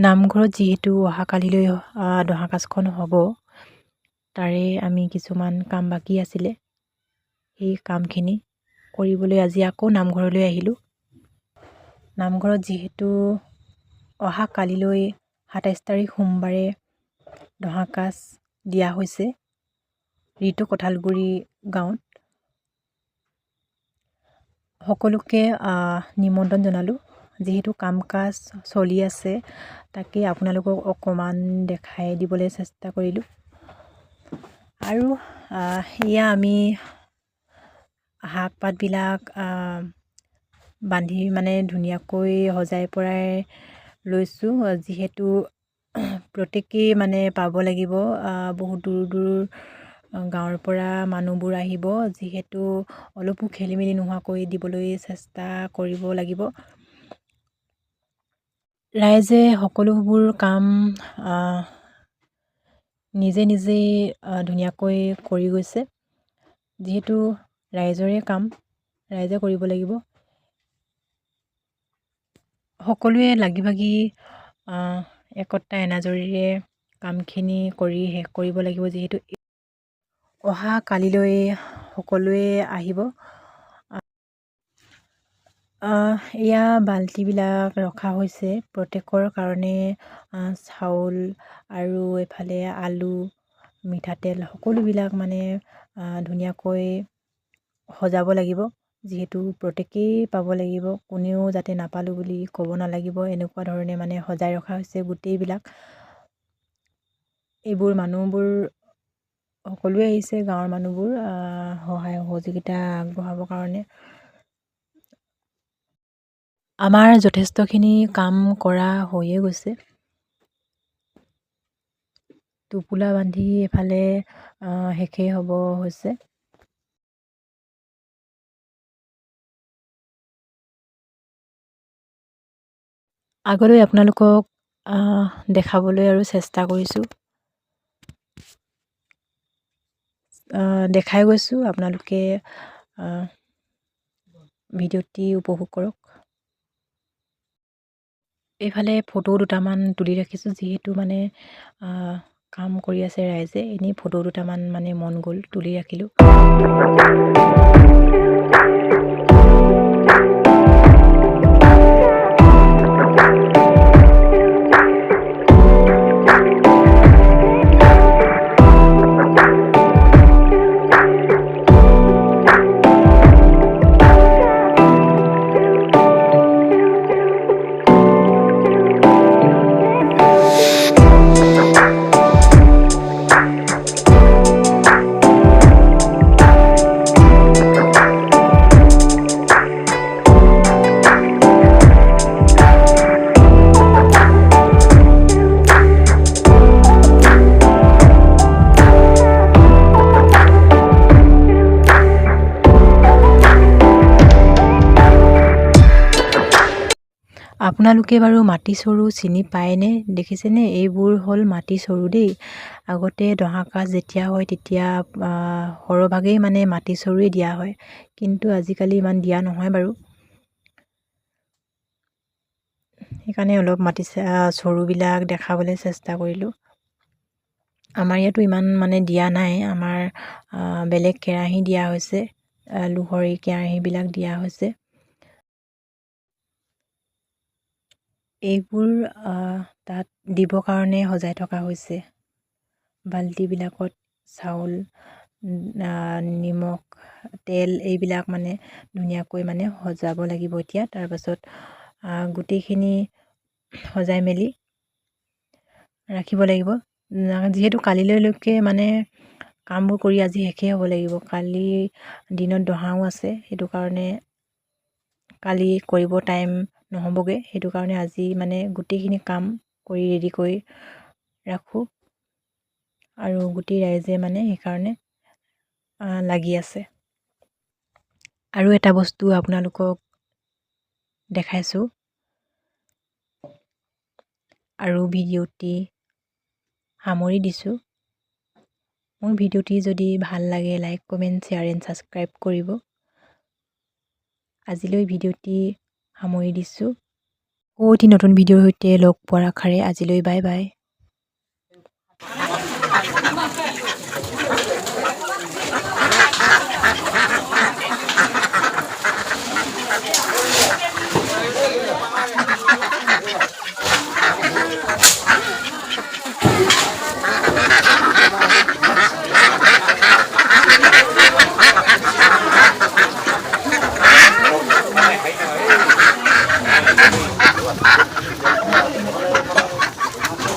নামঘৰত যিহেতু অহাকালিলৈ দহাকাজখন হ'ব, তাৰে আমি কিছুমান কাম বাকী আছিলে। সেই কামখিনি কৰিবলৈ আজি আকৌ নামঘৰলৈ আহিলোঁ। নামঘৰত যিহেতু অহাকালিলৈ ২৭ তাৰিখ সোমবাৰে দহাকাজ দিয়া হৈছে ৰিতু কঠালগুৰি গাঁৱত। সকলোকে নিমন্ত্ৰণ জনালোঁ। যিহেতু কাম কাজ চলি আছে, তাকে আপোনালোকক অকণমান দেখাই দিবলৈ চেষ্টা কৰিলোঁ। আৰু এয়া আমি শাক পাতবিলাক বান্ধি ধুনীয়াকৈ সজাই পৰাই লৈছোঁ। যিহেতু প্ৰত্যেকেই পাব লাগিব, বহুত দূৰ দূৰ গাঁৱৰ পৰা মানুহবোৰ আহিব। যিহেতু অলপো খেলি মেলি নোহোৱাকৈ দিবলৈ চেষ্টা কৰিব লাগিব। ৰাইজে সকলোবোৰ কাম নিজে নিজেই ধুনীয়াকৈ কৰি গৈছে। যিহেতু ৰাইজৰে কাম, ৰাইজে কৰিব লাগিব। সকলোৱে লাগি ভাগি একতা এনাজৰীৰে কামখিনি কৰি শেষ কৰিব লাগিব। যিহেতু অহা কালিলৈ সকলোৱে আহিব। এয়া বাল্টিবিলাক ৰখা হৈছে প্ৰত্যেকৰ কাৰণে। চাউল আৰু এইফালে আলু, মিঠাতেল সকলোবিলাক ধুনীয়াকৈ সজাব লাগিব। যিহেতু প্ৰত্যেকেই পাব লাগিব, কোনেও যাতে নাপালোঁ বুলি ক'ব নালাগিব। এনেকুৱা ধৰণে সজাই ৰখা হৈছে গোটেইবিলাক। এইবোৰ মানুহবোৰ সকলোৱে আহিছে, গাঁৱৰ মানুহবোৰ সহায় সহযোগিতা আগবঢ়াবৰ কাৰণে। আমাৰ যথেষ্টখিনি কাম কৰা হৈয়ে গৈছে। টোপোলা বান্ধি এফালে শেষেই হ'ব হৈছে। আগলৈ আপোনালোকক দেখাবলৈ আৰু চেষ্টা কৰিছোঁ, দেখাই গৈছোঁ। আপোনালোকে ভিডিঅ'টি উপভোগ কৰক। এইফালে ফটো দুটামান তুলি ৰাখিছোঁ। যিহেতু কাম কৰি আছে ৰাইজে, এনেই ফটো দুটামান মন গ'ল তুলি ৰাখিলোঁ। আপোনালোকে বাৰু মাটি চৰু চিনি পায়নে? দেখিছেনে? এইবোৰ হ'ল মাটি চৰু দেই। আগতে দহাকাজ যেতিয়া হয় তেতিয়া সৰহভাগেই মাটি চৰুৱেই দিয়া হয়, কিন্তু আজিকালি ইমান দিয়া নহয় বাৰু। সেইকাৰণে অলপ মাটি চৰুবিলাক দেখাবলৈ চেষ্টা কৰিলোঁ। আমাৰ ইয়াতো ইমান দিয়া নাই। আমাৰ বেলেগ কেৰাহী দিয়া হৈছে, লোহৰ কেৰাহীবিলাক দিয়া হৈছে। এইবোৰ তাত দিবৰ কাৰণে সজাই থকা হৈছে। বাল্টিবিলাকত চাউল, নিমখ, তেল এইবিলাক ধুনীয়াকৈ সজাব লাগিব এতিয়া। তাৰপাছত গোটেইখিনি সজাই মেলি ৰাখিব লাগিব। যিহেতু কালিলৈকে কামবোৰ কৰি আজি শেষেই হ'ব লাগিব। কালি দিনত দহাও আছে, সেইটো কাৰণে কালি কৰিব টাইম নহ'বগৈ। সেইটো কাৰণে আজি গোটেইখিনি কাম কৰি ৰেডি কৰি ৰাখোঁ। আৰু গোটেই ৰাইজে সেইকাৰণে লাগি আছে। আৰু এটা বস্তু আপোনালোকক দেখাইছোঁ। আৰু ভিডিঅ'টি সামৰি দিছোঁ। মোৰ ভিডিঅ'টি যদি ভাল লাগে like, comment, share and subscribe কৰিব। আজিলৈ ভিডিঅ'টি সামৰি দিছোঁ। আকৌ এটি নতুন ভিডিঅ'ৰ সৈতে লগ পোৱাৰ আশাৰে আজিলৈ বাই বাই।